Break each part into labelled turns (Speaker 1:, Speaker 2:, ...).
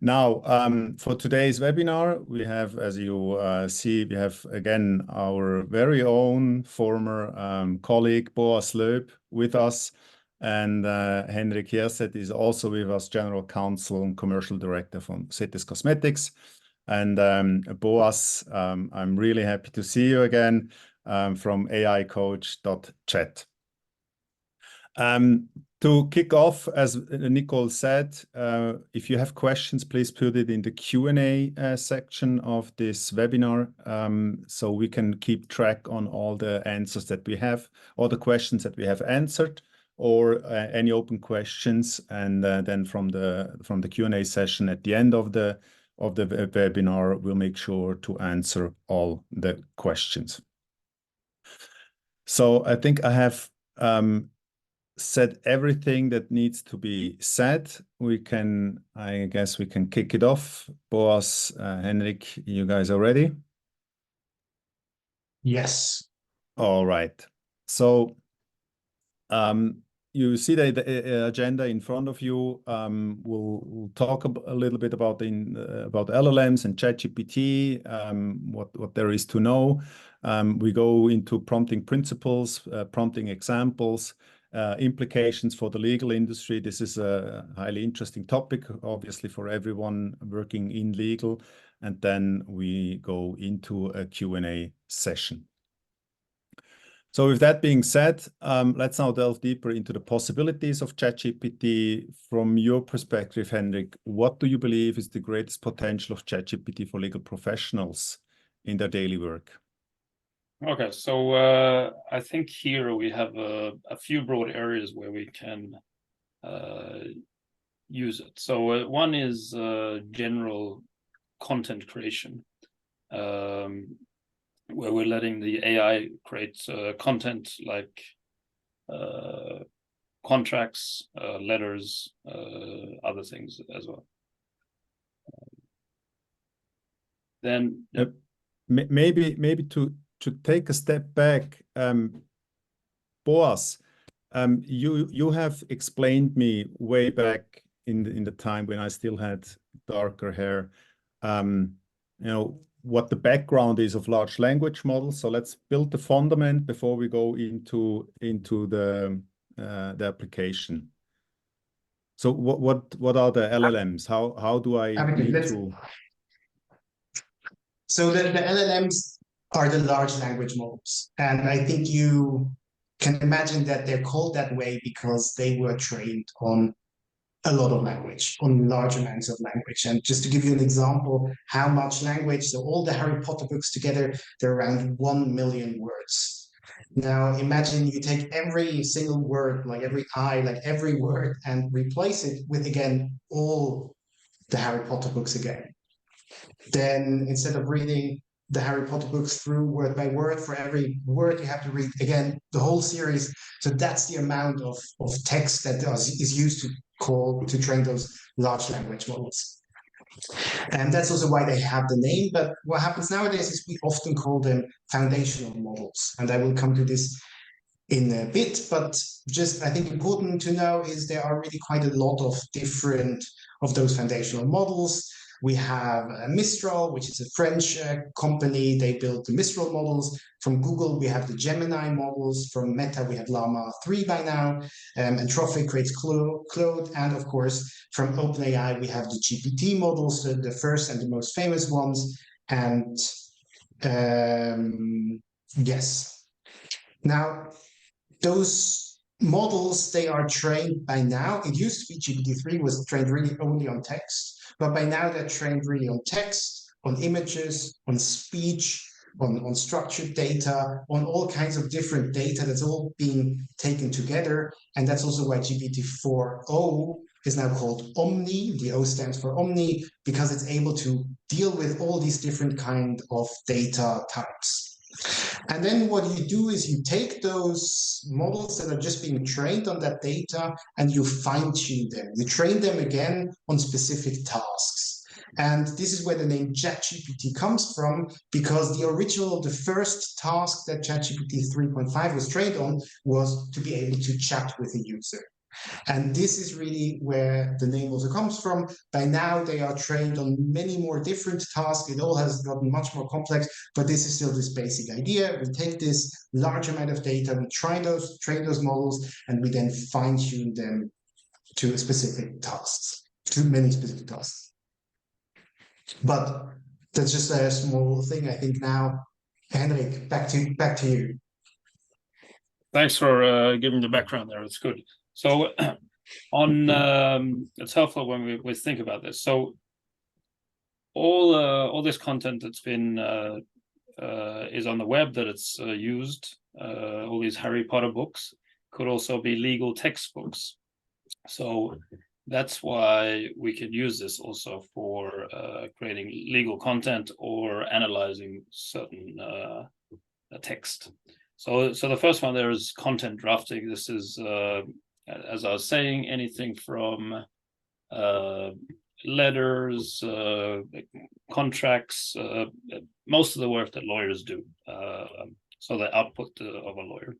Speaker 1: Now, for today's webinar, we have, as you see, we have again our very own former colleague Boas Loeb with us, and Henrik Hjertstedt is also with us, General Counsel and Commercial Director from Cetes Cosmetics. And Boas, I'm really happy to see you again from AIcoach.chat. To kick off, as Nicole said, if you have questions, please put it in the Q&A section of this webinar, so we can keep track on all the answers that we have, all the questions that we have answered, or any open questions, and then from the Q&A session at the end of the webinar, we'll make sure to answer all the questions. So I think I have said everything that needs to be said. I guess we can kick it off. Boas, Henrik, you guys are ready?
Speaker 2: Yes.
Speaker 1: All right. So you see the agenda in front of you. We'll talk a little bit about LLMs and ChatGPT, what there is to know. We go into prompting principles, prompting examples, implications for the legal industry. This is a highly interesting topic, obviously, for everyone working in legal. And then we go into a Q&A session. So with that being said, let's now delve deeper into the possibilities of ChatGPT. From your perspective, Henrik, what do you believe is the greatest potential of ChatGPT for legal professionals in their daily work?
Speaker 3: Okay, so I think here we have a few broad areas where we can use it. So one is general content creation, where we're letting the AI create content like contracts, letters, other things as well. Then
Speaker 1: maybe to take a step back, Boas, you have explained me way back in the time when I still had darker hair, what the background is of large language models. So let's build the fundament before we go into the application. So what are the LLMs? How do I need to?
Speaker 2: So the LLMs are the large language models, and I think you can imagine that they're called that way because they were trained on a lot of language, on large amounts of language. And just to give you an example, how much language, so all the Harry Potter books together, they're around 1 million words. Now imagine you take every single word, like every I, like every word, and replace it with, again, all the Harry Potter books again. Then instead of reading the Harry Potter books through word by word, for every word you have to read again the whole series. So that's the amount of text that is used to train those large language models. And that's also why they have the name. But what happens nowadays is we often call them foundational models. And I will come to this in a bit, but just I think important to know is there are really quite a lot of different of those foundational models. We have Mistral, which is a French company. They built the Mistral models. From Google, we have the Gemini models. From Meta, we have Llama 3 by now. Anthropic creates Claude. And of course, from OpenAI, we have the GPT models, the first and the most famous ones. And yes. Now, those models, they are trained by now. It used to be GPT-3 was trained really only on text. But by now they're trained really on text, on images, on speech, on structured data, on all kinds of different data that's all being taken together. And that's also why GPT-4o is now called Omni. The O stands for Omni, because it's able to deal with all these different kinds of data types. And then what you do is you take those models that are just being trained on that data and you fine-tune them. You train them again on specific tasks. And this is where the name ChatGPT comes from, because the first task that ChatGPT 3.5 was trained on was to be able to chat with a user. And this is really where the name also comes from. By now, they are trained on many more different tasks. It all has gotten much more complex, but this is still this basic idea. We take this large amount of data, we train those models, and we then fine-tune them to specific tasks, to many specific tasks. But that's just a small thing. I think now, Henrik, back to you.
Speaker 3: Thanks for giving the background there. It's good. So it's helpful when we think about this. So all this content that's been is on the web that it's used. All these Harry Potter books could also be legal textbooks. So that's why we can use this also for creating legal content or analyzing certain text. So the first one there is content drafting. This is, as I was saying, anything from letters, contracts, most of the work that lawyers do. So the output of a lawyer.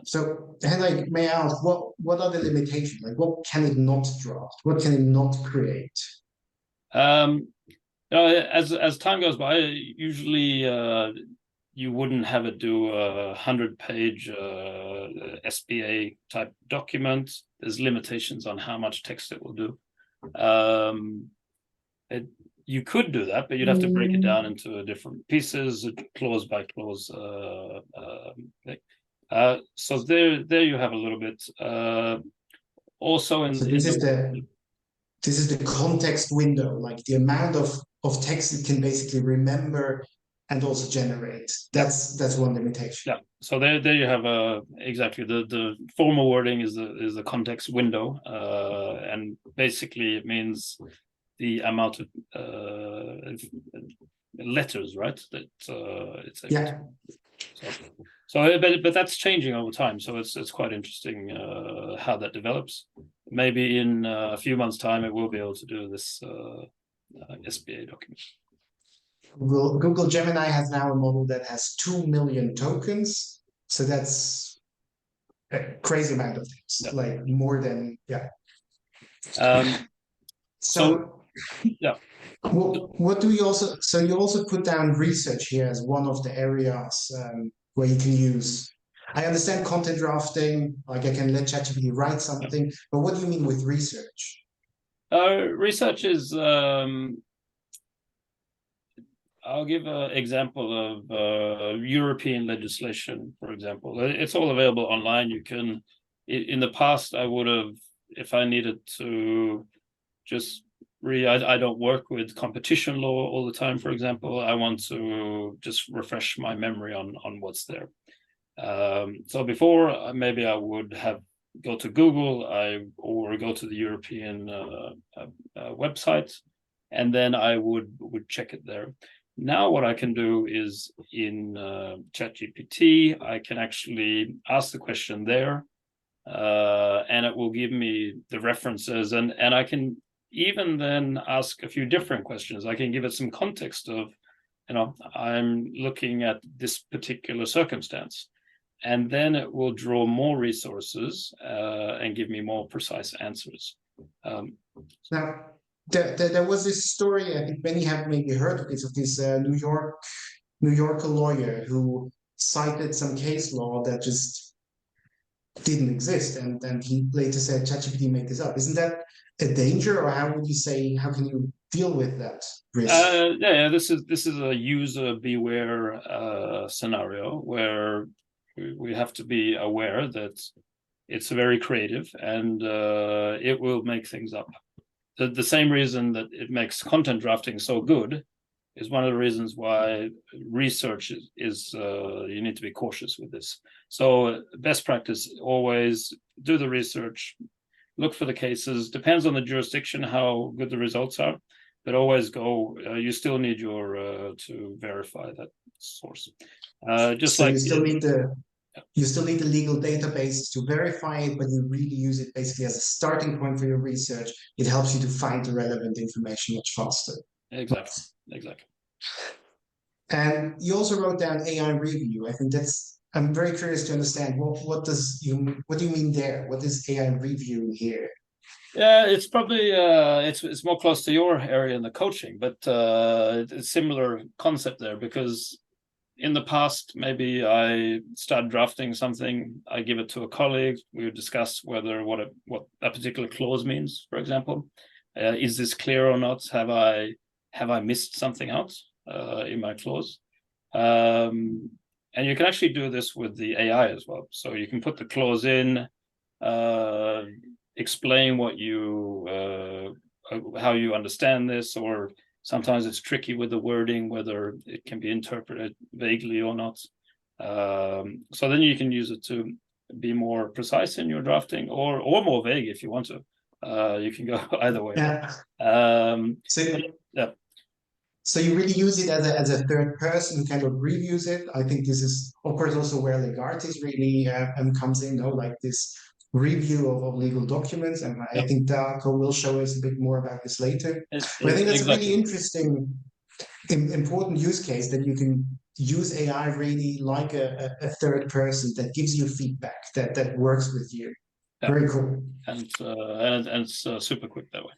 Speaker 2: So, Henrik, may I ask, what are the limitations? Like, what can it not draft? What can it not create?
Speaker 3: As time goes by, usually you wouldn't have it do a 100-page SBA type document. There's limitations on how much text it will do. You could do that, but you'd have to break it down into different pieces, clause by clause. So there you have a little bit. Also,
Speaker 2: this is the context window, like the amount of text it can basically remember and also generate. That's one limitation.
Speaker 3: Yeah. So there you have exactly the formal wording is the context window, and basically it means the amount of letters, right? That it's able
Speaker 2: yeah.
Speaker 3: So, but that's changing over time. So it's quite interesting how that develops. Maybe in a few months' time, it will be able to do this SBA document.
Speaker 2: Google Gemini has now a model that has 2 million tokens. So that's a crazy amount of things, yeah. Like more than, yeah. So
Speaker 3: yeah.
Speaker 2: What do you also, so you also put down research here as one of the areas where you can use, I understand content drafting, like I can let ChatGPT write something, yeah. But what do you mean with research?
Speaker 3: Research is, I'll give an example of European legislation, for example. It's all available online. You can, in the past, I would have, if I needed to just I don't work with competition law all the time, for example. I want to just refresh my memory on what's there. So before, maybe I would have go to Google or go to the European website, and then I would check it there. Now what I can do is in ChatGPT, I can actually ask the question there, and it will give me the references, and I can even then ask a few different questions. I can give it some context of, I'm looking at this particular circumstance, and then it will draw more resources and give me more precise answers.
Speaker 2: Now, there was this story, I think many have maybe heard of this New Yorker lawyer who cited some case law that just didn't exist, and he later said ChatGPT made this up. Isn't that a danger, or how would you say, how can you deal with that risk?
Speaker 3: Yeah, this is a user beware scenario where we have to be aware that it's very creative and it will make things up. The same reason that it makes content drafting so good is one of the reasons why research is you need to be cautious with this. So best practice, always do the research, look for the cases. Depends on the jurisdiction how good the results are, but always go. You still need your to verify that source. Just so like
Speaker 2: you still need the legal database to verify it, but you really use it basically as a starting point for your research. It helps you to find the relevant information much faster.
Speaker 3: Exactly.
Speaker 2: And you also wrote down AI review. I think that's I'm very curious to understand what do you mean there? What is AI reviewing here?
Speaker 3: Yeah, it's probably it's more close to your area in the coaching, but it's a similar concept there, because in the past, maybe I start drafting something, I give it to a colleague, we would discuss what a particular clause means, for example. Is this clear or not? Have I missed something out in my clause? And you can actually do this with the AI as well. So you can put the clause in, explain what how you understand this, or sometimes it's tricky with the wording, whether it can be interpreted vaguely or not. So then you can use it to be more precise in your drafting, or more vague if you want to. You can go either way.
Speaker 2: Yeah.
Speaker 3: Yeah.
Speaker 2: So you really use it as a third person who kind of reviews it. I think this is, of course, also where Legartis really comes in, like this review of legal documents. And I think Darko will show us a bit more about this later. But I think that's a really interesting, important use case, that you can use AI really like a third person that gives you feedback, that works with you. Yeah. Very cool.
Speaker 3: And it's super quick that way.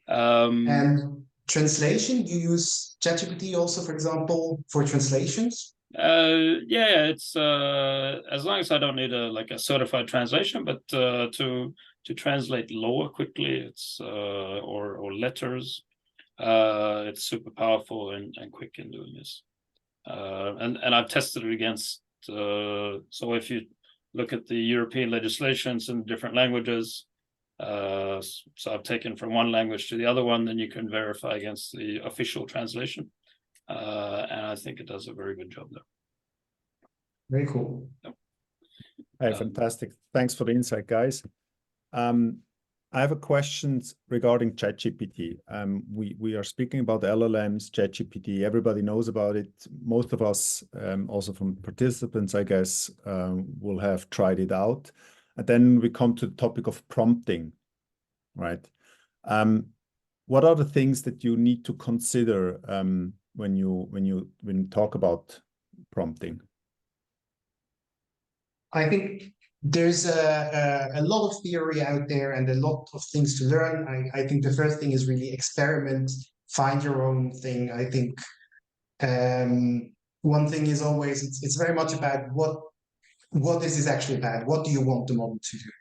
Speaker 2: And translation, you use ChatGPT also, for example, for translations?
Speaker 3: Yeah, it's as long as I don't need a certified translation, but to translate law quickly, it's or letters, it's super powerful and quick in doing this. And I've tested it against. So if you look at the European legislations in different languages, so I've taken from one language to the other one, then you can verify against the official translation. And I think it does a very good job there.
Speaker 2: Very cool.
Speaker 3: Yep.
Speaker 1: Hey, fantastic. Thanks for the insight, guys. I have a question regarding ChatGPT. We are speaking about LLMs, ChatGPT. Everybody knows about it. Most of us, also from participants, I guess, will have tried it out. And then we come to the topic of prompting, right? What are the things that you need to consider when you talk about prompting?
Speaker 2: I think there's a lot of theory out there and a lot of things to learn. I think the first thing is really experiment, find your own thing. I think one thing is always, it's very much about what this is actually about. What do you want the model to do?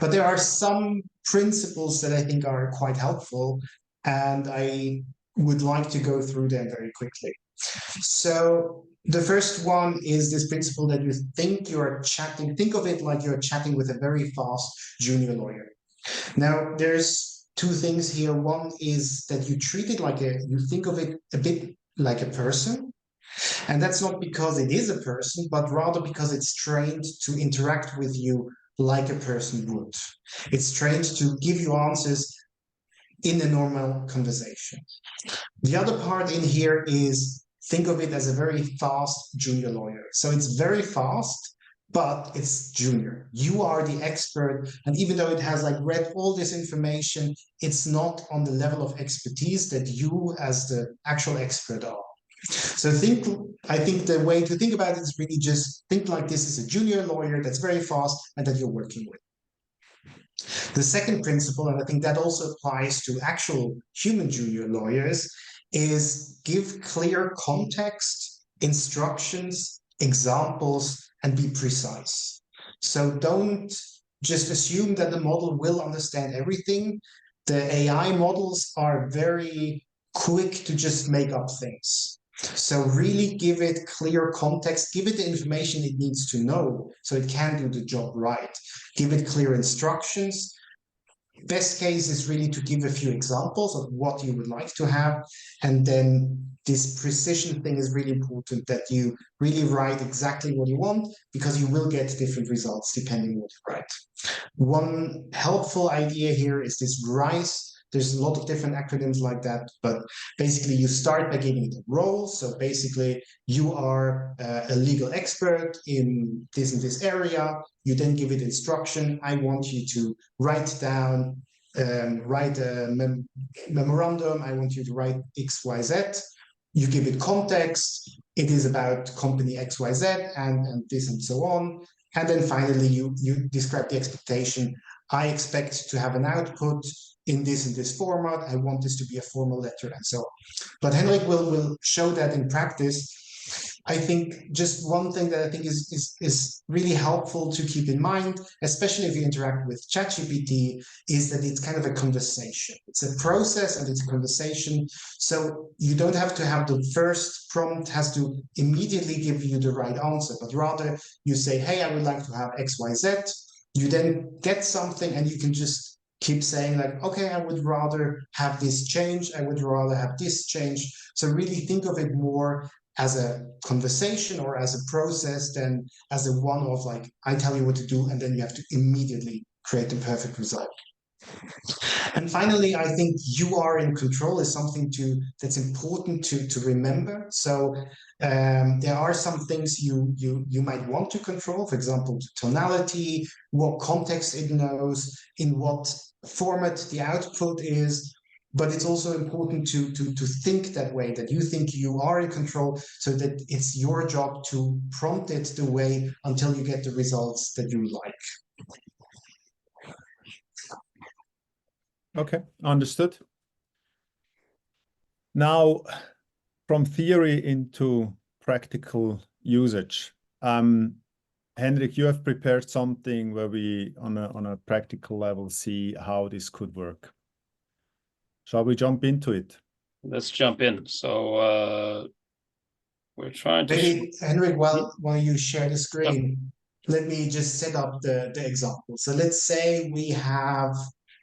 Speaker 2: But there are some principles that I think are quite helpful, and I would like to go through them very quickly. So the first one is this principle that you think you're chatting. Think of it like you're chatting with a very fast junior lawyer. Now, there's two things here. One is that you treat it like you think of it a bit like a person. And that's not because it is a person, but rather because it's trained to interact with you like a person would. It's trained to give you answers in a normal conversation. The other part in here is think of it as a very fast junior lawyer. So it's very fast, but it's junior. You are the expert. And even though it has read all this information, it's not on the level of expertise that you as the actual expert are. So I think the way to think about it is really just think like this is a junior lawyer that's very fast and that you're working with. The second principle, and I think that also applies to actual human junior lawyers, is give clear context, instructions, examples, and be precise. So don't just assume that the model will understand everything. The AI models are very quick to just make up things. So really give it clear context, give it the information it needs to know so it can do the job right. Give it clear instructions. Best case is really to give a few examples of what you would like to have. And then this precision thing is really important, that you really write exactly what you want, because you will get different results depending on what you write. One helpful idea here is this RISE. There's a lot of different acronyms like that, but basically you start by giving it a role. So basically you are a legal expert in this and this area. You then give it instruction. I want you to write down, write a memorandum. I want you to write X, Y, Z. you give it context. It is about company XYZ and this and so on. And then finally, you describe the expectation. I expect to have an output in this and this format. I want this to be a formal letter and so on. But Henrik will show that in practice. I think just one thing that I think is really helpful to keep in mind, especially if you interact with ChatGPT, is that it's kind of a conversation. It's a process and it's a conversation. So you don't have to have the first prompt has to immediately give you the right answer, but rather you say, hey, I would like to have XYZ. You then get something and you can just keep saying like, okay, I would rather have this change. I would rather have this change. So really think of it more as a conversation or as a process than as a one-off, like I tell you what to do and then you have to immediately create the perfect result. And finally, I think you are in control is something that's important to remember. So there are some things you might want to control, for example, tonality, what context it knows, in what format the output is. But it's also important to think that way, that you think you are in control, so that it's your job to prompt it the way until you get the results that you like.
Speaker 1: Okay, understood. Now, from theory into practical usage. Henrik, you have prepared something where we, on a practical level, see how this could work. Shall we jump into it?
Speaker 3: Let's jump in. So we're trying to...
Speaker 2: Maybe, Henrik, while you share the screen, let me just set up the example. So let's say we have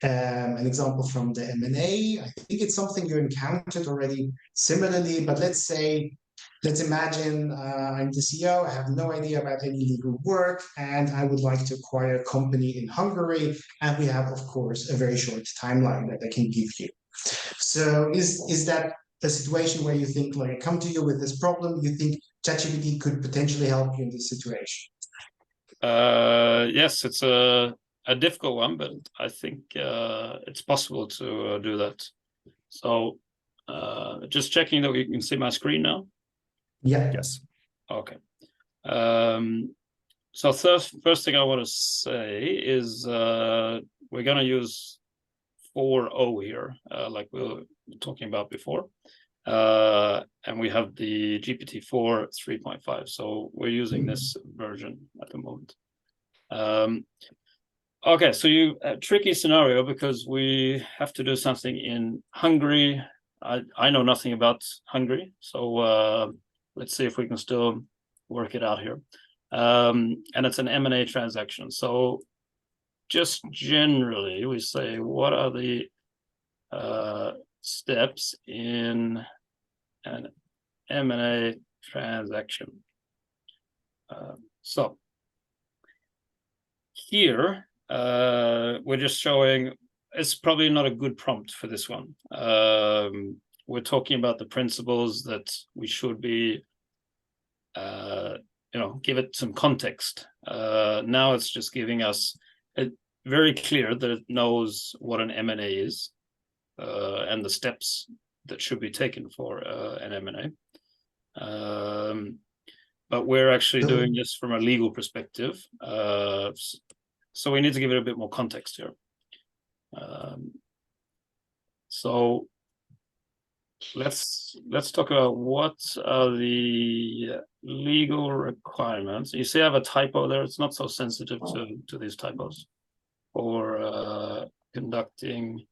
Speaker 2: an example from the M&A. I think it's something you encountered already similarly, but let's imagine I'm the CEO, I have no idea about any legal work, and I would like to acquire a company in Hungary, and we have, of course, a very short timeline that I can give you. So is that a situation where you think, like, I come to you with this problem, you think ChatGPT could potentially help you in this situation?
Speaker 3: Yes, it's a difficult one, but I think it's possible to do that. So just checking that we can see my screen now.
Speaker 2: Yeah.
Speaker 1: Yes.
Speaker 3: Okay. So first thing I want to say is we're going to use 4.0 here, like we were talking about before. And we have the GPT-4 3.5. So we're using this version at the moment. Okay, so a tricky scenario because we have to do something in Hungary. I know nothing about Hungary, so let's see if we can still work it out here. And it's an M&A transaction. So just generally, we say, what are the steps in an M&A transaction? So here, we're just showing, it's probably not a good prompt for this one. We're talking about the principles that we should be, give it some context. Now it's just giving us very clear that it knows what an M&A is and the steps that should be taken for an M&A. But we're actually doing this from a legal perspective. So we need to give it a bit more context here. So let's talk about what are the legal requirements. You see I have a typo there. It's not so sensitive to these typos. For conducting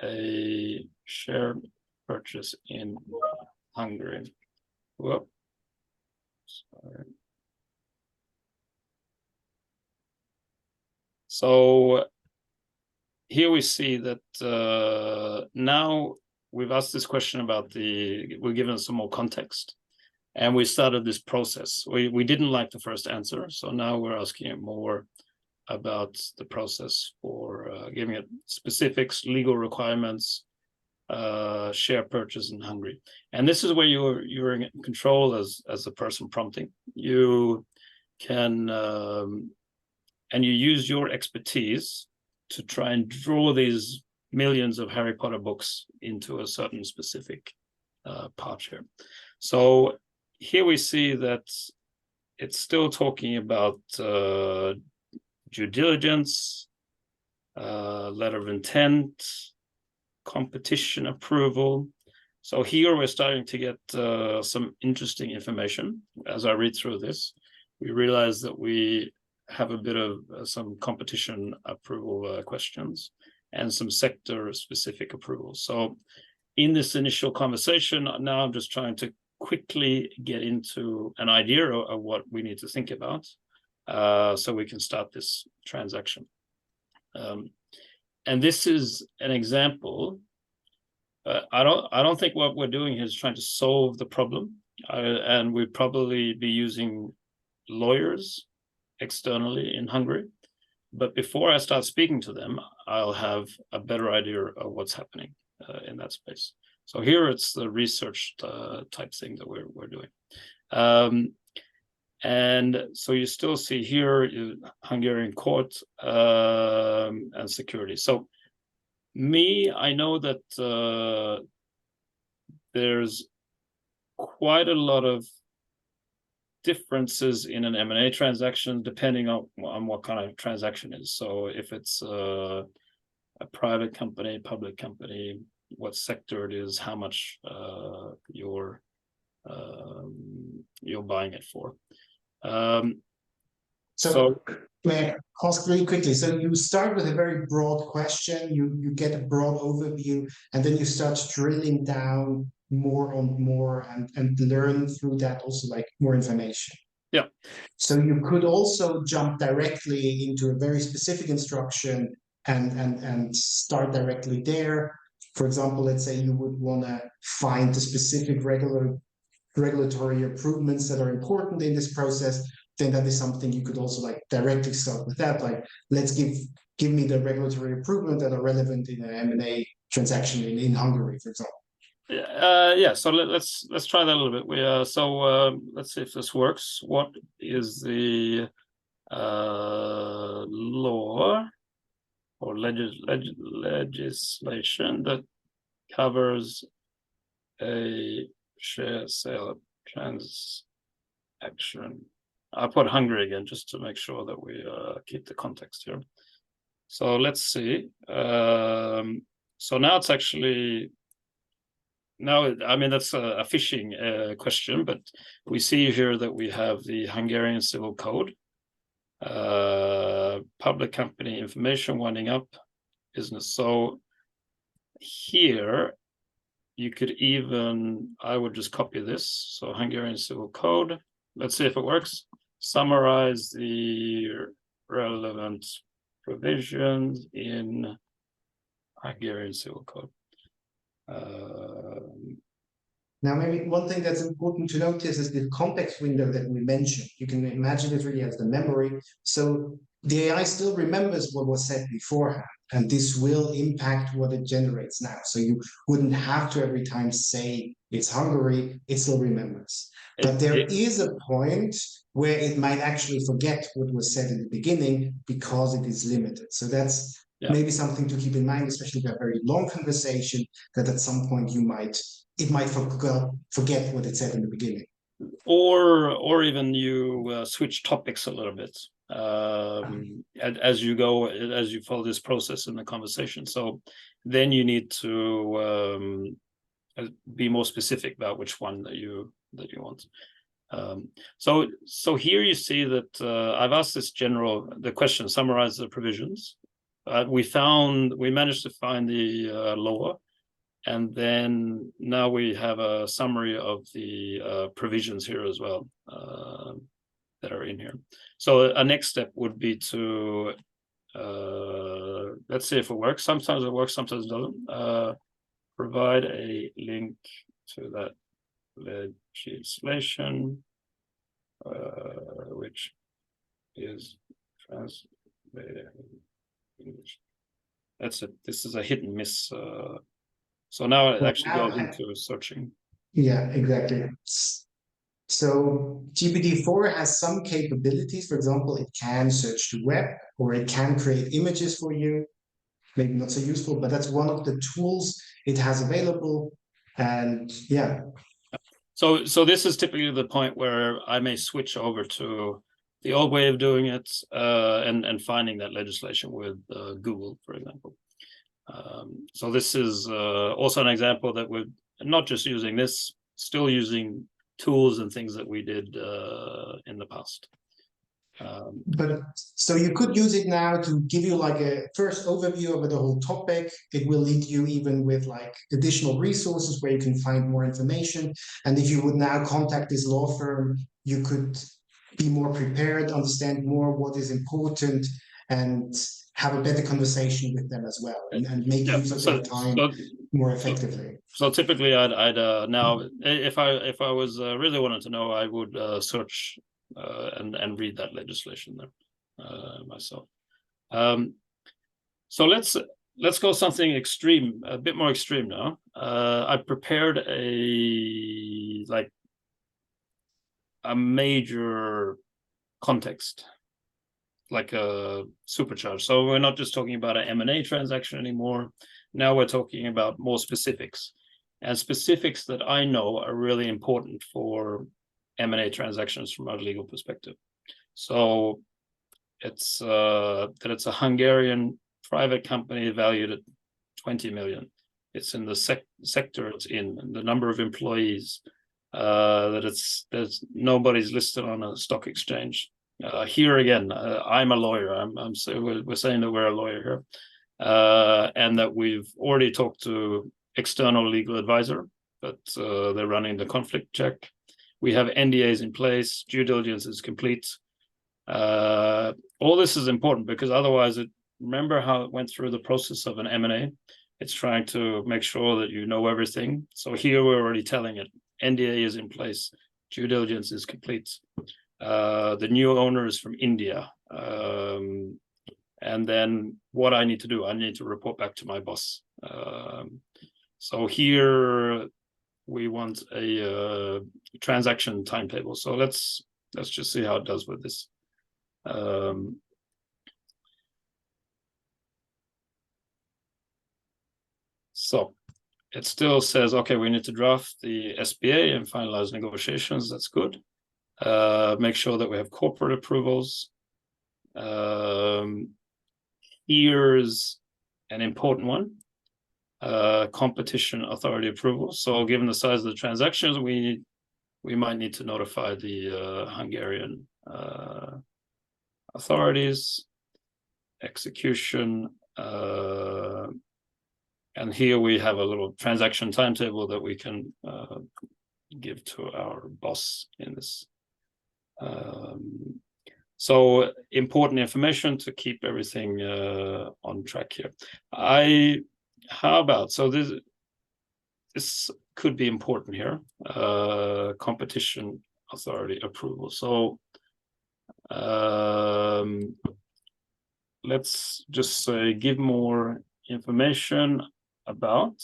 Speaker 3: a share purchase in Hungary. Whoop. Sorry. So here we see that now we've asked this question about we're given some more context, and we started this process. We didn't like the first answer, so now we're asking it more about the process for giving it specifics, legal requirements, share purchase in Hungary. And this is where you're in control as the person prompting. You can and you use your expertise to try and draw these millions of Harry Potter books into a certain specific part here. So here we see that it's still talking about due diligence, letter of intent, competition approval. So here we're starting to get some interesting information. As I read through this, we realize that we have a bit of some competition approval questions and some sector-specific approvals. So in this initial conversation, now I'm just trying to quickly get into an idea of what we need to think about so we can start this transaction. And this is an example. I don't think what we're doing here is trying to solve the problem, and we'd probably be using lawyers externally in Hungary. But before I start speaking to them, I'll have a better idea of what's happening in that space. So here it's the research type thing that we're doing. And so you still see here Hungarian court and security. So I know that there's quite a lot of differences in an M&A transaction depending on what kind of transaction it is. So if it's a private company, public company, what sector it is, how much you're buying it for.
Speaker 2: So may I ask really quickly? So you start with a very broad question, you get a broad overview, and then you start drilling down more and more and learn through that also like more information.
Speaker 3: Yeah.
Speaker 2: So you could also jump directly into a very specific instruction and start directly there. For example, let's say you would want to find the specific regulatory improvements that are important in this process, then that is something you could also like directly start with that. Like, let's give me the regulatory improvement that are relevant in an M&A transaction in Hungary, for example.
Speaker 3: Yeah. So let's try that a little bit. Let's see if this works. What is the law or legislation that covers a share sale transaction? I put Hungary again just to make sure that we keep the context here. So let's see. So now it's actually, I mean, that's a fishing question, but we see here that we have the Hungarian Civil Code, public company information winding up, business. So here you could I would just copy this. So Hungarian Civil Code, let's see if it works. Summarize the relevant provisions in Hungarian Civil Code.
Speaker 2: Now, maybe one thing that's important to notice is the context window that we mentioned. You can imagine it really as the memory. So the AI still remembers what was said beforehand, and this will impact what it generates now. So you wouldn't have to every time say it's Hungary, it still remembers. But there is a point where it might actually forget what was said in the beginning because it is limited. So that's maybe something to keep in mind, especially if you have a very long conversation, that at some point it might forget what it said in the beginning.
Speaker 3: Or even you switch topics a little bit as you follow this process in the conversation. So then you need to be more specific about which one that you want. So here you see that I've asked the question, summarize the provisions. We managed to find the law, and then now we have a summary of the provisions here as well that are in here. So a next step would be to let's see if it works. Sometimes it works, sometimes it doesn't. Provide a link to that legislation, which is translated in English. That's it. This is a hit and miss. So now it actually goes into searching.
Speaker 2: Yeah, exactly. So GPT-4 has some capabilities. For example, it can search the web, or it can create images for you. Maybe not so useful, but that's one of the tools it has available. And yeah.
Speaker 3: So this is typically the point where I may switch over to the old way of doing it, and finding that legislation with Google, for example. So this is also an example that we're not just using this, still using tools and things that we did in the past.
Speaker 2: But so you could use it now to give you like a first overview over the whole topic. It will lead you even with like additional resources where you can find more information. And if you would now contact this law firm, you could be more prepared, understand more what is important, and have a better conversation with them as well, and make use of their time more effectively.
Speaker 3: So typically, I'd now, if I was really wanted to know, I would search and read that legislation there myself. So let's go something extreme, a bit more extreme now. I've prepared a major context, like a supercharge. So we're not just talking about an M&A transaction anymore. Now we're talking about more specifics, and specifics that I know are really important for M&A transactions from a legal perspective. So it's that it's a Hungarian private company valued at 20 million. It's in the sector it's in, and the number of employees, that nobody's listed on a stock exchange. Here again, I'm a lawyer. We're saying that we're a lawyer here, and that we've already talked to external legal advisor, but they're running the conflict check. We have NDAs in place. Due diligence is complete. All this is important because otherwise, remember how it went through the process of an M&A. It's trying to make sure that you know everything. So here we're already telling it. NDA is in place. Due diligence is complete. The new owner is from India. And then what I need to do, I need to report back to my boss. So here we want a transaction timetable. So let's just see how it does with this. So it still says, okay, we need to draft the SPA and finalize negotiations. That's good. Make sure that we have corporate approvals. Here's an important one, competition authority approval. So given the size of the transactions, we might need to notify the Hungarian authorities, execution, and here we have a little transaction timetable that we can give to our boss in this. So important information to keep everything on track here. So this could be important here. Competition authority approval. So let's just say give more information about,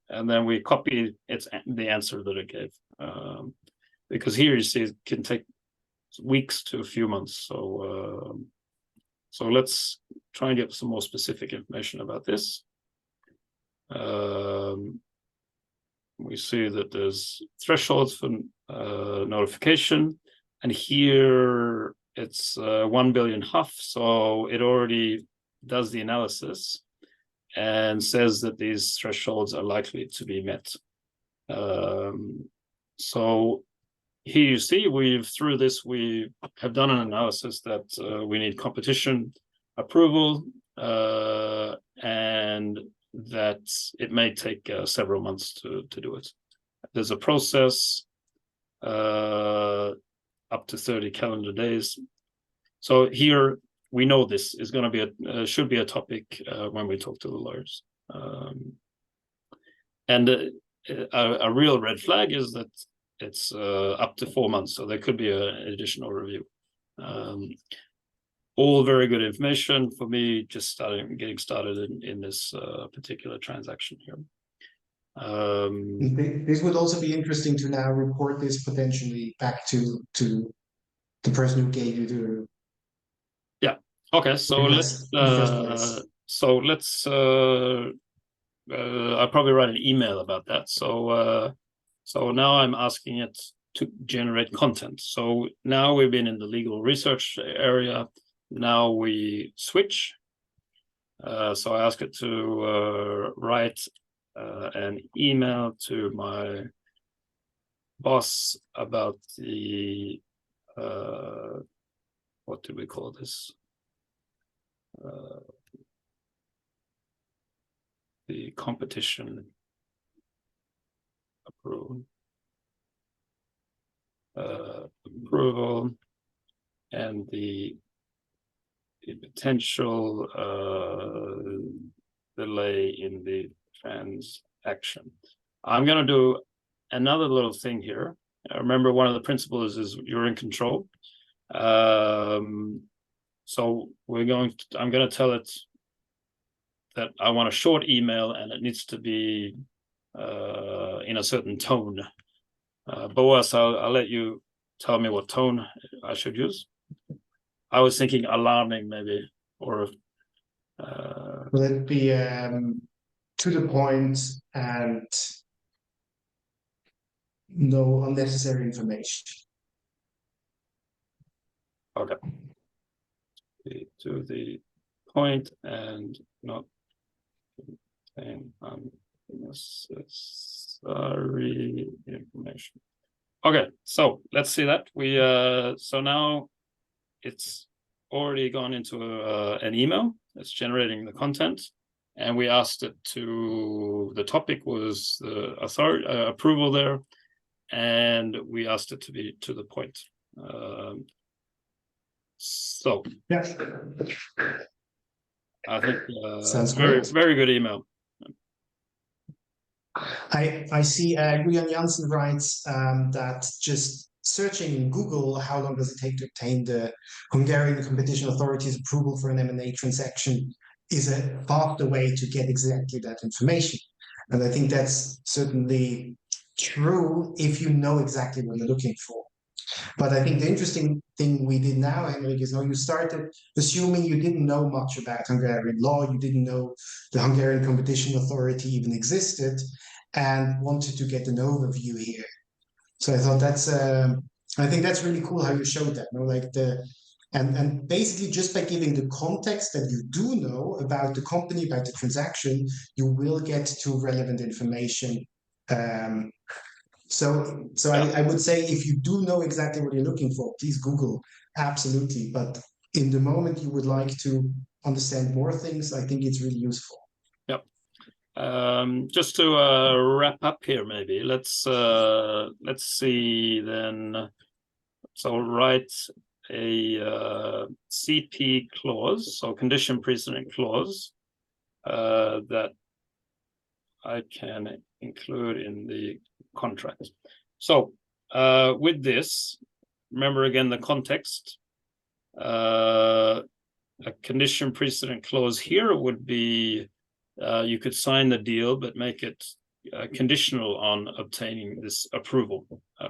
Speaker 3: and then we copy the answer that it gave, because here you see it can take weeks to a few months. So so let's try and get some more specific information about this. We see that there's thresholds for notification, and here it's 1 billion HUF, so it already does the analysis and says that these thresholds are likely to be met. So here you see through this we have done an analysis that we need competition approval, and that it may take several months to do it. There's a process up to 30 calendar days. So here we know this is going to be should be a topic when we talk to the lawyers. And a real red flag is that it's up to 4 months, so there could be an additional review. All very good information for me, just getting started in this particular transaction here.
Speaker 2: This would also be interesting to now report this potentially back to the person who gave you the.
Speaker 3: Yeah. Okay. So let's I'll probably write an email about that. So now I'm asking it to generate content. So now we've been in the legal research area. Now we switch. So I ask it to write an email to my boss about the what do we call this? The competition approval and the potential delay in the transaction. I'm going to do another little thing here. Remember, one of the principles is you're in control. So I'm going to tell it that I want a short email and it needs to be in a certain tone. Boas, I'll let you tell me what tone I should use. I was thinking alarming, maybe, or
Speaker 2: will it be to the point and no unnecessary information?
Speaker 3: Okay. To the point and not unnecessary information. Okay, so let's see that. We so now it's already gone into an email. It's generating the content, and we asked it to. The topic was the authority approval there, and we asked it to be to the point. So
Speaker 2: yeah,
Speaker 3: I think
Speaker 2: sounds
Speaker 3: very
Speaker 2: great.
Speaker 3: very good email.
Speaker 2: I see Guyan Janssen writes that just searching in Google, how long does it take to obtain the Hungarian Competition Authority's approval for an M&A transaction, is a faster way to get exactly that information. And I think that's certainly true if you know exactly what you're looking for. But I think the interesting thing we did now, Henrik, is now you started assuming you didn't know much about Hungarian law, you didn't know the Hungarian Competition Authority even existed, and wanted to get an overview here. So I thought that's, I think that's really cool how you showed that, you know, like and basically just by giving the context that you do know about the company, about the transaction, you will get to relevant information. So I would say if you do know exactly what you're looking for, please Google, absolutely. But in the moment you would like to understand more things, I think it's really useful.
Speaker 3: Yep. Just to wrap up here, maybe let's see then. So write a CP clause, so condition precedent clause, that I can include in the contract. So with this, remember again the context. A condition precedent clause here would be you could sign the deal but make it conditional on obtaining this approval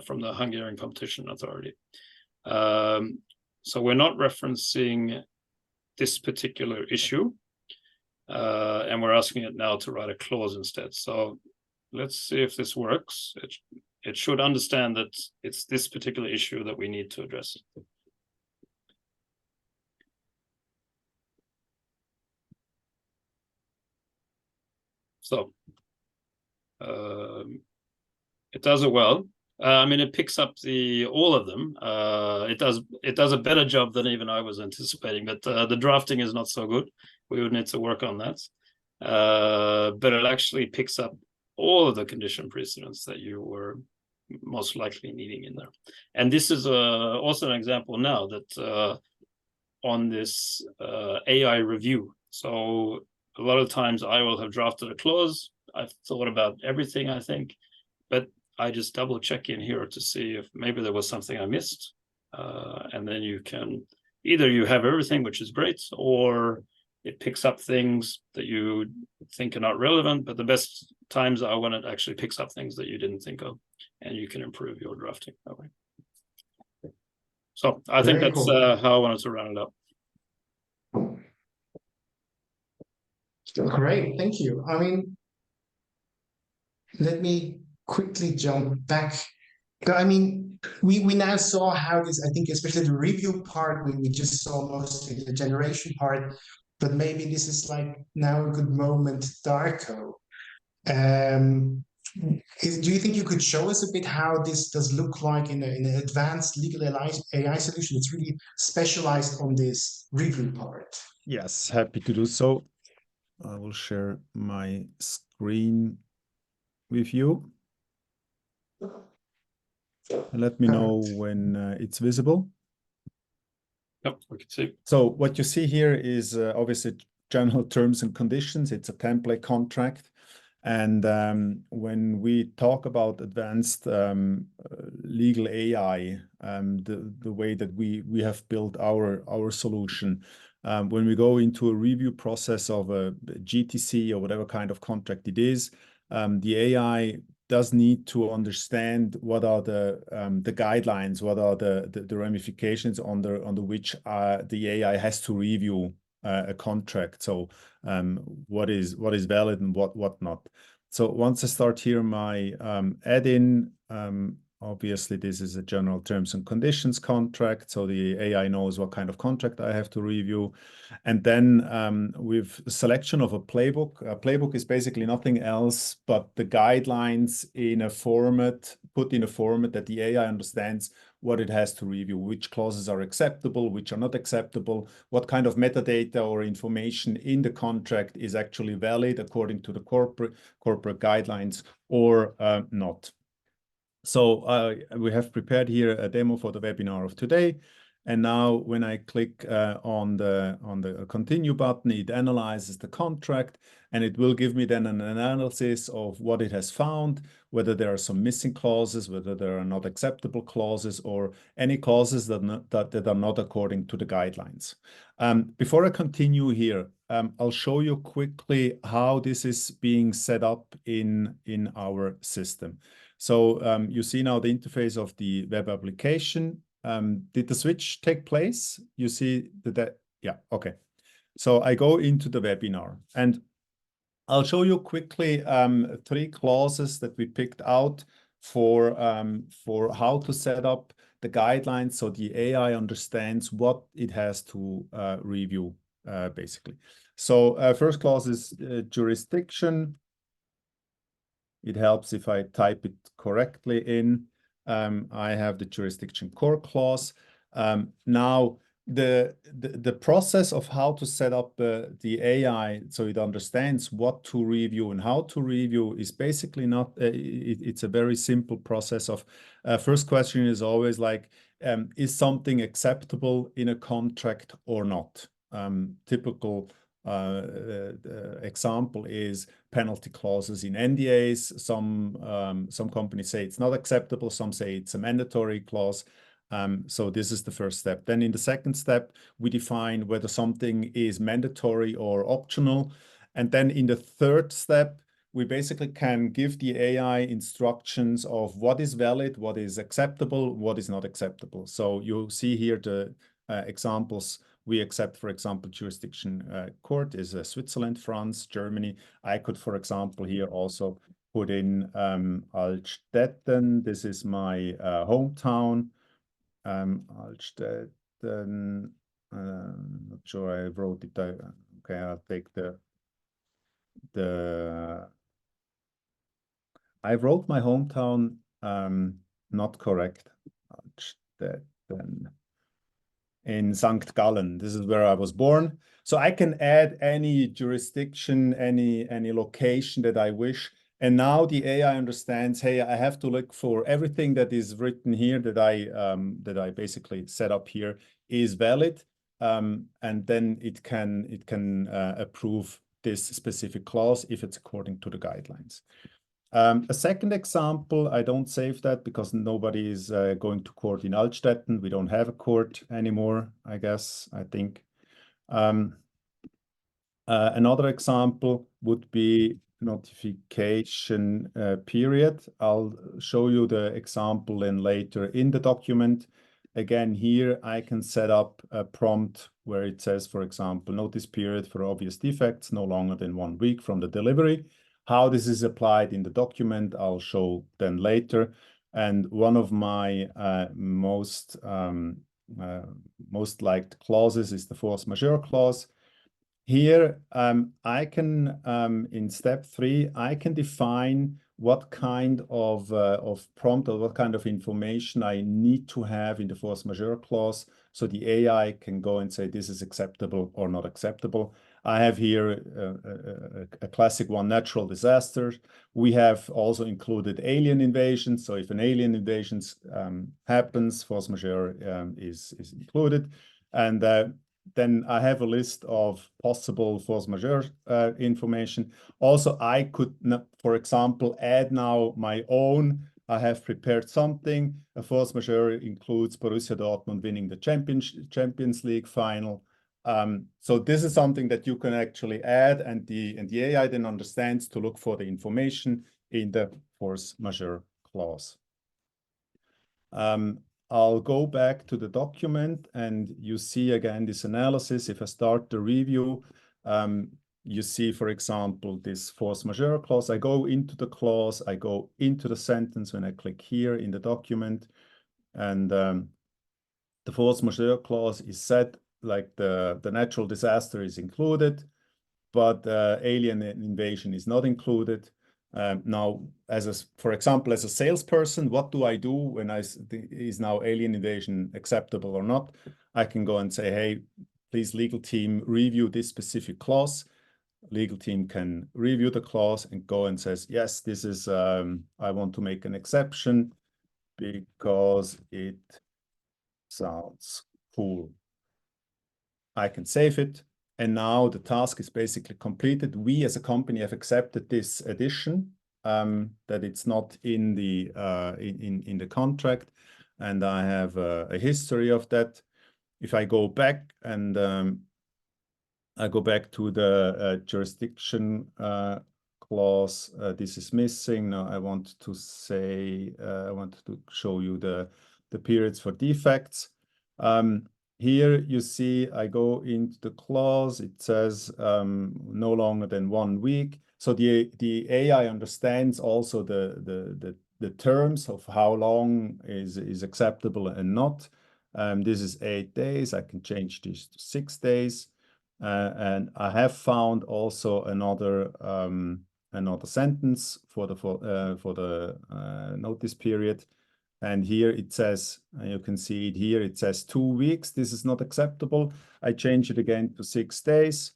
Speaker 3: from the Hungarian Competition Authority. So we're not referencing this particular issue, and we're asking it now to write a clause instead. So let's see if this works. It should understand that it's this particular issue that we need to address. So it does it well. I mean, it picks up all of them. It does a better job than even I was anticipating, but the drafting is not so good. We would need to work on that. But it actually picks up all of the condition precedents that you were most likely needing in there. And this is also an example now that on this AI review. So a lot of times I will have drafted a clause. I've thought about everything, I think, but I just double check in here to see if maybe there was something I missed. And then you can, either you have everything, which is great, or it picks up things that you think are not relevant, but the best times are when it actually picks up things that you didn't think of, and you can improve your drafting that way. So I think that's cool. How I wanted to round it up.
Speaker 2: Great, thank you. I mean, let me quickly jump back. I mean, we now saw how this, I think, especially the review part, we just saw mostly the generation part, but maybe this is like now a good moment, Darko. Do you think you could show us a bit how this does look like in an advanced legal AI solution? It's really specialized on this review part.
Speaker 1: Yes, happy to do so. I will share my screen with you. And let me know when it's visible.
Speaker 3: Yep, we can see.
Speaker 1: So what you see here is obviously general terms and conditions. It's a template contract. And when we talk about advanced legal AI, the way that we have built our solution, when we go into a review process of a GTC or whatever kind of contract it is, the AI does need to understand what are the guidelines, what are the ramifications under which the AI has to review a contract. So what is valid and what not. So once I start here my add-in, obviously this is a general terms and conditions contract. So the AI knows what kind of contract I have to review. And then with selection of a playbook. A playbook is basically nothing else but the guidelines in a format, put in a format that the AI understands what it has to review, which clauses are acceptable, which are not acceptable, what kind of metadata or information in the contract is actually valid according to the corporate guidelines or not. So we have prepared here a demo for the webinar of today. And now when I click on the continue button, it analyzes the contract and it will give me then an analysis of what it has found, whether there are some missing clauses, whether there are not acceptable clauses or any clauses that are not according to the guidelines. Before I continue here, I'll show you quickly how this is being set up in our system. So you see now the interface of the web application. Did the switch take place? You see that, yeah, okay. So I go into the webinar and I'll show you quickly 3 clauses that we picked out for how to set up the guidelines so the AI understands what it has to review, basically. So first clause is jurisdiction. It helps if I type it correctly in. I have the jurisdiction core clause. Now, the process of how to set up the AI so it understands what to review and how to review is basically not, it's a very simple process of, first question is always like, is something acceptable in a contract or not? Typical example is penalty clauses in NDAs. Some companies say it's not acceptable, some say it's a mandatory clause. So this is the first step. Then in the second step, we define whether something is mandatory or optional. And then in the third step, we basically can give the AI instructions of what is valid, what is acceptable, what is not acceptable. So you see here the examples. We accept, for example, jurisdiction court is Switzerland, France, Germany. I could, for example, here also put in Altstetten. This is my hometown. Altstetten, not sure I wrote it. Okay, I'll take I wrote my hometown not correct. Altstetten. In St. Gallen. This is where I was born. So I can add any jurisdiction, any location that I wish. And now the AI understands, hey, I have to look for everything that is written here that I basically set up here is valid. And then it can approve this specific clause if it's according to the guidelines. A second example, I don't save that because nobody is going to court in Altstetten. We don't have a court anymore, I guess, I think. Another example would be notification period. I'll show you the example then later in the document. Again, here I can set up a prompt where it says, for example, notice period for obvious defects no longer than 1 week from the delivery. How this is applied in the document, I'll show then later. And one of my most liked clauses is the force majeure clause. Here, I can, in step 3, I can define what kind of prompt or what kind of information I need to have in the force majeure clause, so the AI can go and say this is acceptable or not acceptable. I have here a classic one, natural disasters. We have also included alien invasion. So if an alien invasion happens, force majeure is included. And then I have a list of possible force majeure information. Also, I could, for example, add now my own. I have prepared something. A force majeure includes Borussia Dortmund winning the Champions League final. So this is something that you can actually add, and the AI then understands to look for the information in the force majeure clause. I'll go back to the document, and you see again this analysis. If I start the review, you see, for example, this force majeure clause. I go into the clause, I go into the sentence when I click here in the document, and the force majeure clause is set like the natural disaster is included, but alien invasion is not included. Now, for example, as a salesperson, what do I do when is now alien invasion acceptable or not? I can go and say, hey, please, legal team, review this specific clause. Legal team can review the clause and go and says, yes, this is, I want to make an exception because it sounds cool. I can save it. And now the task is basically completed. We as a company have accepted this addition, that it's not in the in the contract, and I have a history of that. If I go back and I go back to the jurisdiction clause, this is missing. Now I want to say I want to show you the periods for defects. Here you see I go into the clause, it says no longer than 1 week. So the AI understands also the terms of how long is acceptable and not. This is 8 days. I can change this to 6 days. And I have found also another sentence for the notice period. And here it says, you can see it here, it says 2 weeks. This is not acceptable. I change it again to 6 days.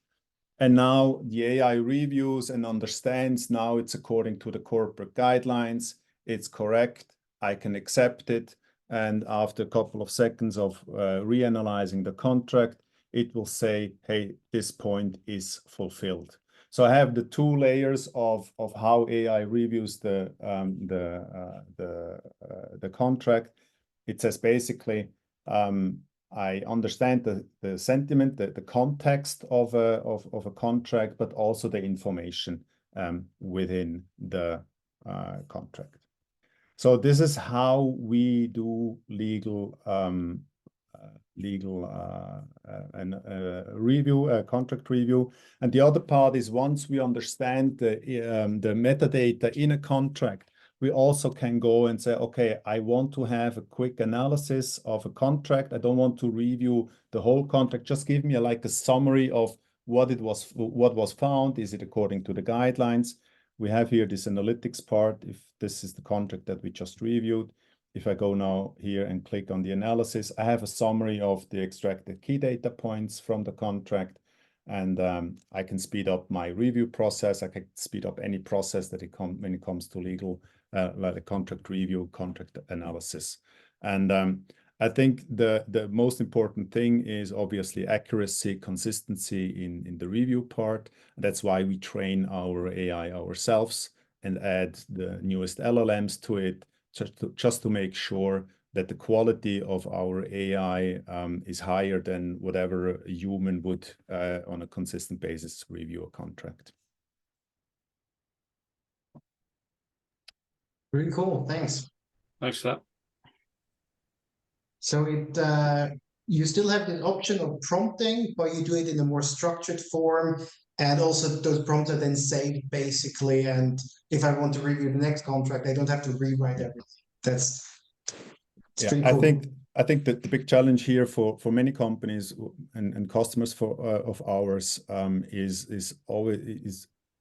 Speaker 1: And now the AI reviews and understands now it's according to the corporate guidelines. It's correct. I can accept it. And after a couple of seconds of reanalyzing the contract, it will say, hey, this point is fulfilled. So I have the 2 layers of how AI reviews the contract. It says basically, I understand the sentiment, the context of a contract, but also the information within the contract. So this is how we do legal review, contract review. And the other part is once we understand the metadata in a contract, we also can go and say, okay, I want to have a quick analysis of a contract. I don't want to review the whole contract. Just give me like a summary of what was found. Is it according to the guidelines? We have here this analytics part. If this is the contract that we just reviewed, if I go now here and click on the analysis, I have a summary of the extracted key data points from the contract, and I can speed up my review process. I can speed up any process that when it comes to legal, like a contract review, contract analysis. And I think the most important thing is obviously accuracy, consistency in the review part. That's why we train our AI ourselves and add the newest LLMs to it, just to make sure that the quality of our AI is higher than whatever a human would on a consistent basis review a contract.
Speaker 2: Very cool. Thanks.
Speaker 3: Thanks for that.
Speaker 2: So you still have the option of prompting, but you do it in a more structured form. And also those prompts are then saved basically. And if I want to review the next contract, I don't have to rewrite everything. It's pretty cool.
Speaker 1: I think that the big challenge here for many companies and customers of ours is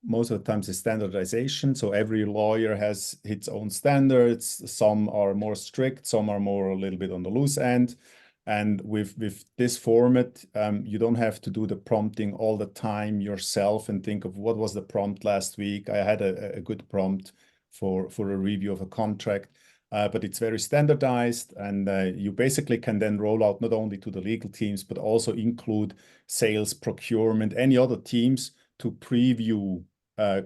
Speaker 1: most of the times is standardization. So every lawyer has its own standards. Some are more strict, some are more a little bit on the loose end. And with this format, you don't have to do the prompting all the time yourself and think of what was the prompt last week. I had a good prompt for a review of a contract, but it's very standardized, and you basically can then roll out not only to the legal teams, but also include sales, procurement, any other teams to preview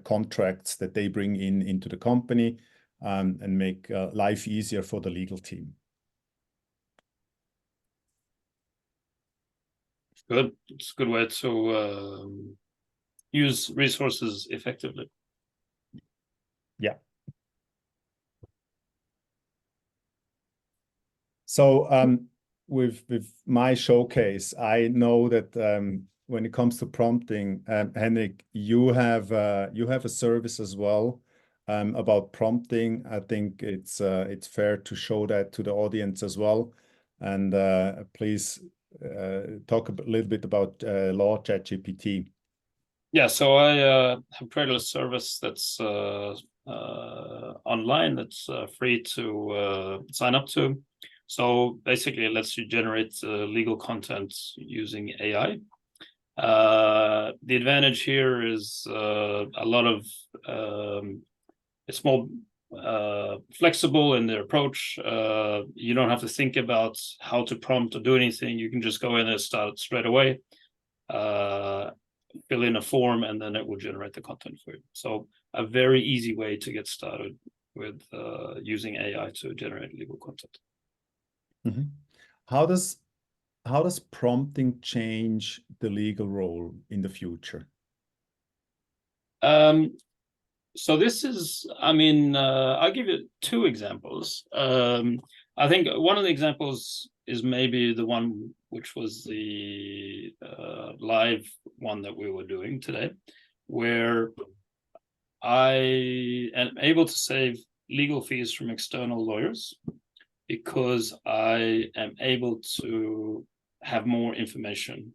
Speaker 1: contracts that they bring into the company and make life easier for the legal team.
Speaker 3: Good. It's a good way to use resources effectively.
Speaker 1: Yeah. So with my showcase, I know that when it comes to prompting, Henrik, you have a service as well about prompting. I think it's fair to show that to the audience as well. And please talk a little bit about Law ChatGPT.
Speaker 3: Yeah, so I have created a service that's online, that's free to sign up to. So basically it lets you generate legal content using AI. The advantage here is a lot of it's more flexible in their approach. You don't have to think about how to prompt or do anything. You can just go in and start straight away, fill in a form, and then it will generate the content for you. So a very easy way to get started with using AI to generate legal content.
Speaker 1: Mm-hmm. How does prompting change the legal role in the future?
Speaker 3: So this is, I'll give you two examples. I think one of the examples is maybe the one which was the live one that we were doing today, where I am able to save legal fees from external lawyers because I am able to have more information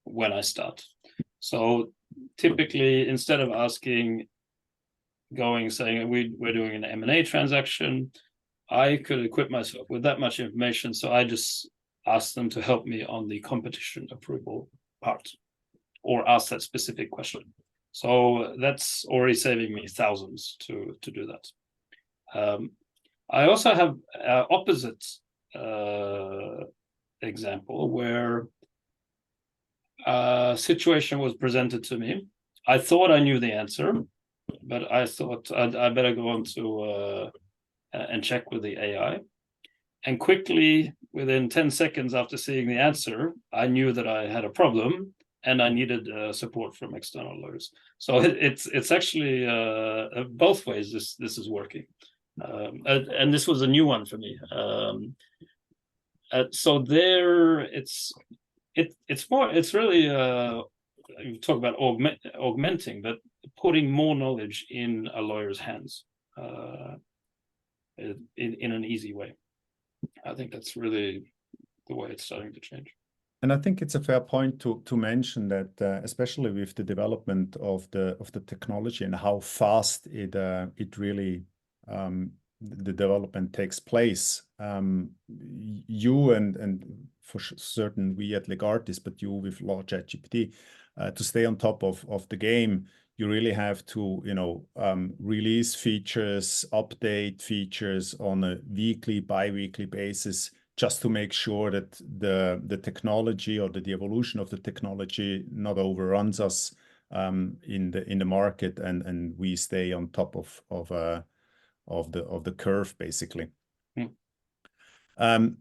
Speaker 3: when I start. So typically, instead of saying we're doing an M&A transaction, I could equip myself with that much information. So I just ask them to help me on the competition approval part, or ask that specific question. So that's already saving me thousands to do that. I also have an opposite example where a situation was presented to me. I thought I knew the answer, but I thought I better go on to and check with the AI. And quickly, within 10 seconds after seeing the answer, I knew that I had a problem and I needed support from external lawyers. So it's actually both ways this is working. And this was a new one for me. So there, it's really you talk about augmenting, but putting more knowledge in a lawyer's hands in an easy way. I think that's really the way it's starting to change.
Speaker 1: And I think it's a fair point to mention that, especially with the development of the technology and how fast it really the development takes place. You and for certain we at Legartis, but you with Law ChatGPT, to stay on top of the game, you really have to release features, update features on a weekly, bi-weekly basis, just to make sure that the technology or the evolution of the technology not overruns us in the market, and we stay on top of the curve, basically.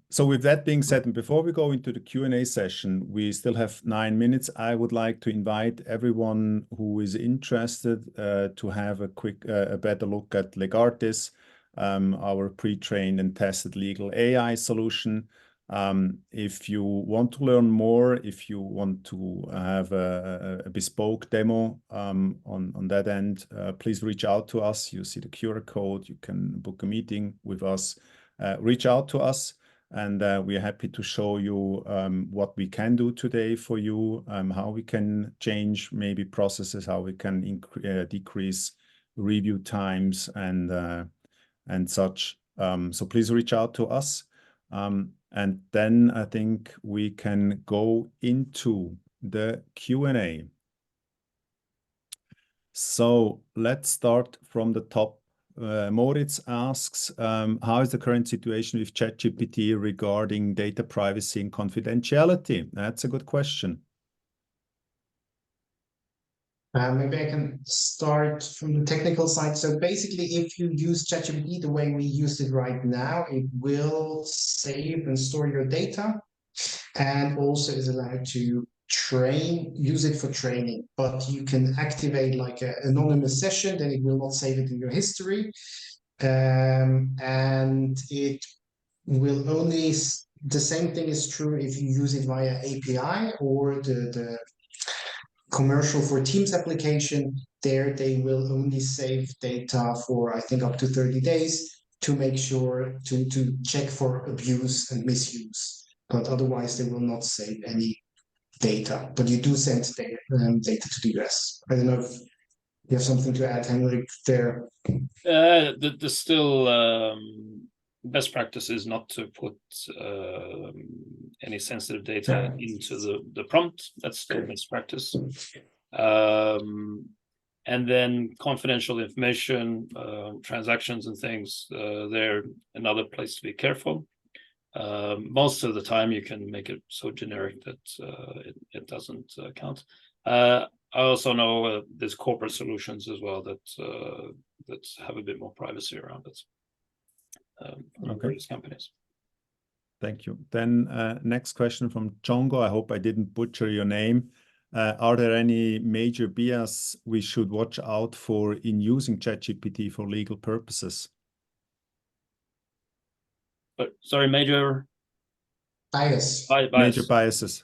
Speaker 1: So with that being said, and before we go into the Q&A session, we still have 9 minutes. I would like to invite everyone who is interested to have a better look at Legartis, our pre-trained and tested legal AI solution. If you want to learn more, if you want to have a bespoke demo on that end, please reach out to us. You see the QR code. You can book a meeting with us. Reach out to us, and we're happy to show you what we can do today for you, how we can change maybe processes, how we can decrease review times and such. So please reach out to us. And then I think we can go into the Q&A. So let's start from the top. Moritz asks, how is the current situation with ChatGPT regarding data privacy and confidentiality? That's a good question.
Speaker 2: Maybe I can start from the technical side. So basically, if you use ChatGPT the way we use it right now, it will save and store your data, and also is allowed to use it for training. But you can activate like an anonymous session, then it will not save it in your history. And it will only, the same thing is true if you use it via API or the commercial for Teams application. There they will only save data for, I think, up to 30 days to make sure to check for abuse and misuse. But otherwise they will not save any data. But you do send data to the US. I don't know if you have something to add, Henrik, there.
Speaker 3: The still best practice is not to put any sensitive data into the prompt. That's still best practice. And then confidential information, transactions and things, they're another place to be careful. Most of the time you can make it so generic that it doesn't count. I also know there's corporate solutions as well that have a bit more privacy around it. Various companies.
Speaker 1: Thank you. Then next question from Jongo. I hope I didn't butcher your name. Are there any major bias we should watch out for in using ChatGPT for legal purposes?
Speaker 3: Sorry, major
Speaker 2: bias.
Speaker 1: Major biases.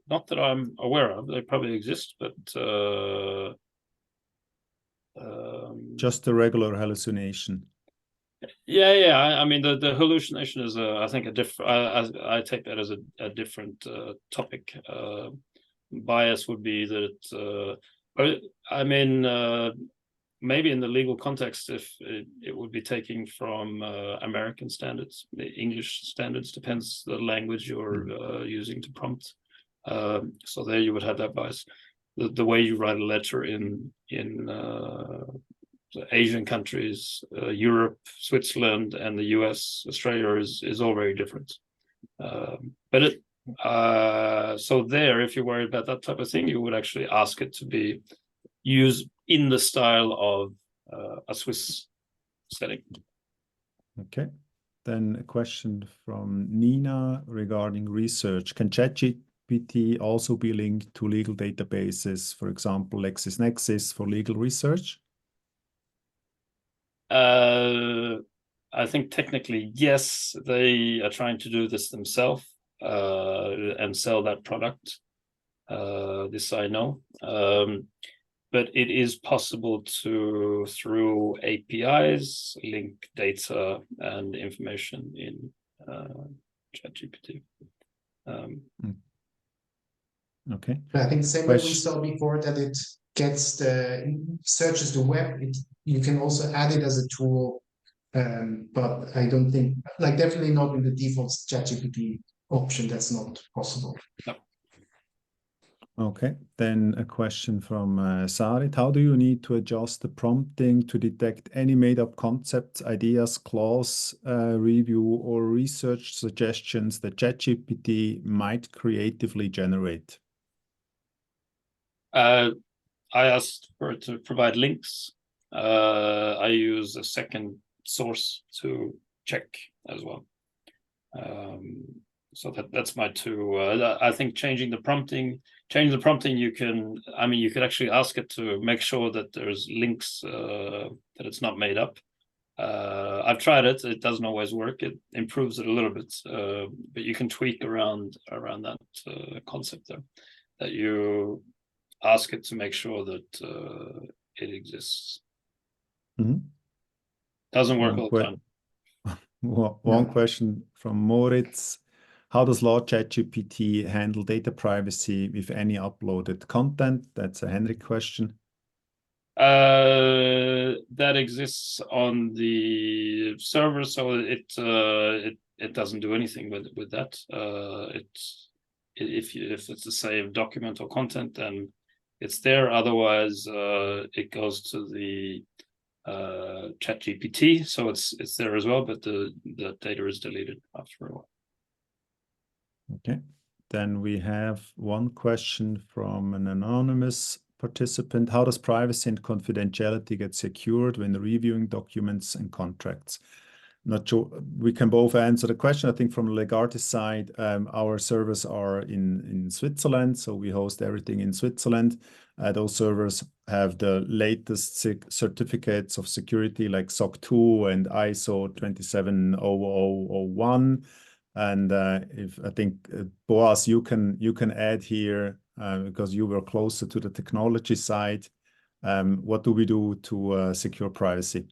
Speaker 3: Not that I'm aware of. They probably exist, but
Speaker 1: just a regular hallucination.
Speaker 3: Yeah. I mean, the hallucination is, I think, a different. I take that as a different topic. Bias would be that. I mean, maybe in the legal context, if it would be taking from American standards, the English standards, depends the language you're using to prompt. So there you would have that bias. The way you write a letter in Asian countries, Europe, Switzerland, and the US, Australia is all very different. So there, if you're worried about that type of thing, you would actually ask it to be used in the style of a Swiss setting.
Speaker 1: Okay. Then a question from Nina regarding research. Can ChatGPT also be linked to legal databases, for example, LexisNexis for legal research?
Speaker 3: I think technically, yes, they are trying to do this themselves and sell that product. This I know. But it is possible to, through APIs, link data and information in ChatGPT.
Speaker 1: Okay.
Speaker 2: I think the same way we saw before, that it gets searches the web. You can also add it as a tool, but I don't think, like, definitely not in the default ChatGPT option. That's not possible.
Speaker 3: No.
Speaker 1: Okay, then a question from Sarit. How do you need to adjust the prompting to detect any made-up concepts, ideas, clause review, or research suggestions that ChatGPT might creatively generate?
Speaker 3: I asked for it to provide links. I use a second source to check as well. So that's my two. I think changing the prompting, you could actually ask it to make sure that there's links, that it's not made up. I've tried it. It doesn't always work. It improves it a little bit, but you can tweak around that concept there, that you ask it to make sure that it exists. Doesn't work all the time.
Speaker 1: One question from Moritz. How does Law ChatGPT handle data privacy with any uploaded content? That's a Henrik question.
Speaker 3: That exists on the server, so it doesn't do anything with that. If it's the same document or content, then it's there. Otherwise, it goes to the ChatGPT, so it's there as well, but the data is deleted after a while.
Speaker 1: Okay, then we have one question from an anonymous participant. How does privacy and confidentiality get secured when reviewing documents and contracts? Not sure. We can both answer the question. I think from the Legartis side, our servers are in Switzerland, so we host everything in Switzerland. Those servers have the latest certificates of security like SOC 2 and ISO 27001. And if I think Boas, you can add here because you were closer to the technology side. What do we do to secure privacy?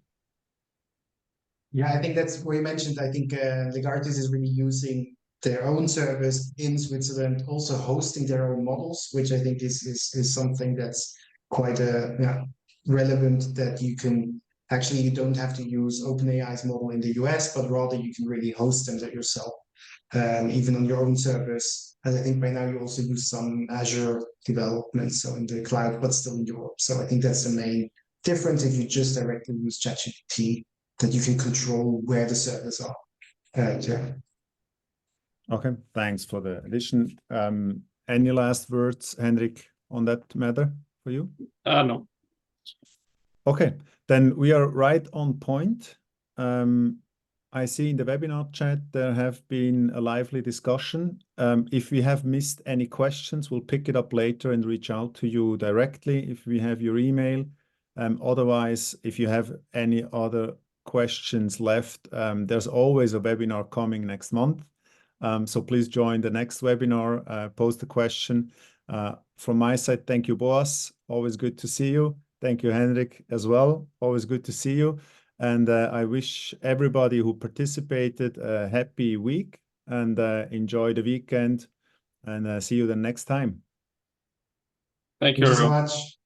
Speaker 2: Yeah, I think that's what you mentioned. I think Legartis is really using their own service in Switzerland, also hosting their own models, which I think is something that's quite relevant, that you can actually, you don't have to use OpenAI's model in the US, but rather you can really host them yourself, even on your own servers. And I think by now you also use some Azure development, so in the cloud, but still in Europe. So I think that's the main difference if you just directly use ChatGPT, that you can control where the servers are. Yeah.
Speaker 1: Okay, thanks for the addition. Any last words, Henrik, on that matter for you?
Speaker 3: No.
Speaker 1: Okay, then we are right on point. I see in the webinar chat there have been a lively discussion. If we have missed any questions, we'll pick it up later and reach out to you directly if we have your email. Otherwise, if you have any other questions left, there's always a webinar coming next month. So please join the next webinar, post a question. From my side, thank you, Boas. Always good to see you. Thank you, Henrik, as well. Always good to see you. And I wish everybody who participated a happy week and enjoy the weekend. And see you the next time.
Speaker 3: Thank you
Speaker 2: so much.